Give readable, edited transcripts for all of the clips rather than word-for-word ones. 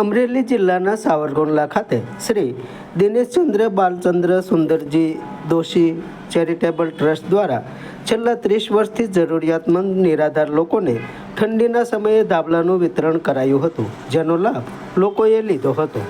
અમરેલી જિલ્લાના સાવરકુંડલા ખાતે Shri Dineshchandra Balchandra Sundarji Doshi charitable trust દ્વારા છેલ્લા 30 વર્ષથી જરૂરિયાતમંદ નિરાધાર લોકોને ઠંડીના સમયે ધાબળાનું વિતરણ કરાયું હતું, જેનો લાભ લોકોએ લીધો હતો.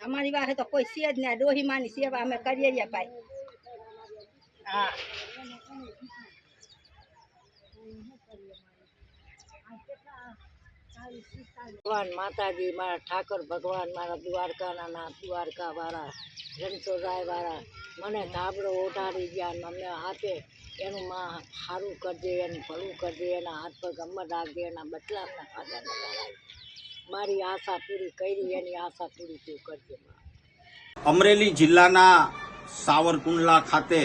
અમારી વાહે તો કોઈ છે જ ના, ડોહી માની સેવા અમે કરીએ ભાઈ. હા, ભગવાન માતાજી, મારા ઠાકર ભગવાન, મારા દ્વારકાના નાથ, દ્વારકા વાળા, રણછોડરાય વાળા મને ધાબળો ઓઢાડી ગયા અને અમને હાથે એનું માં સારું કરજે, એનું ભલું કરજે, એના હાથ પગ અમર રાખજે, એના બદલાવના ખાધા મારી આશા પૂરી કરી, એની આશા પૂરી તું કરજે. અમરેલી જિલ્લાના સાવરકુંડલા ખાતે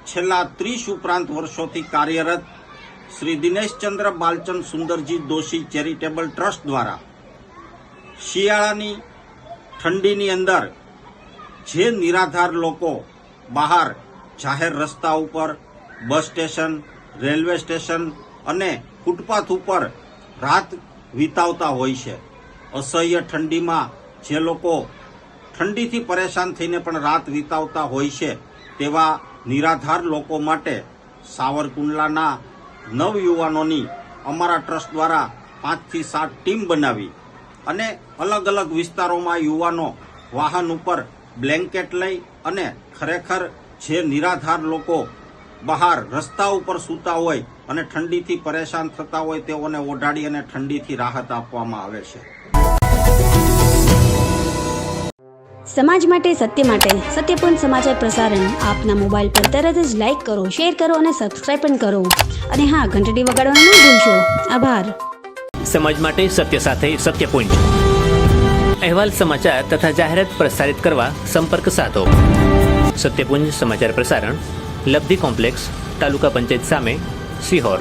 છેલ્લા 30 ઉપરાંત વર્ષોથી કાર્યરત શ્રી દિનેશચંદ્ર બાલચંદ સુંદરજી દોશી ચેરિટેબલ ટ્રસ્ટ દ્વારા શિયાળાની ઠંડીની અંદર જે નિરાધાર લોકો બહાર જાહેર રસ્તા ઉપર, બસ સ્ટેશન, રેલવે સ્ટેશન અને ફૂટપાથ ઉપર રાત વિતાવતા હોય છે, અસહ્ય ઠંડીમાં જે લોકો ઠંડીથી પરેશાન થઈને પણ રાત વિતાવતા હોય છે, તેવા નિરાધાર લોકો માટે સાવરકુંડલાના નવયુવાનોની અમારા ટ્રસ્ટ દ્વારા 5 થી 7 ટીમ બનાવી અને અલગ અલગ વિસ્તારોમાં યુવાનો વાહન ઉપર બ્લેન્કેટ લઈ અને ખરેખર જે નિરાધાર લોકો બહાર રસ્તા ઉપર સૂતા હોય અને ઠંડીથી પરેશાન થતા હોય તેઓને ઓઢાડી અને ઠંડીથી રાહત આપવામાં આવે છે. સમાજ માટે, સત્ય માટે, સત્યપૂર્ણ સમાચાર પ્રસારણ આપના મોબાઈલ પર તરત જ લાઈક કરો, શેર કરો અને સબસ્ક્રાઇબ પણ કરો. અને હા, ઘંટડી વગાડવાનું ન ભૂલશો. આભાર. સમાજ માટે સત્ય સાથે સત્યપૂર્ણ અહેવાલ, સમાચાર તથા જાહેરાત પ્રસારિત કરવા સંપર્ક સાધો. સત્યપુંજ સમાચાર પ્રસારણ, લબ્ધિ કોમ્પ્લેક્સ, તાલુકા પંચાયત સામે, સિહોર.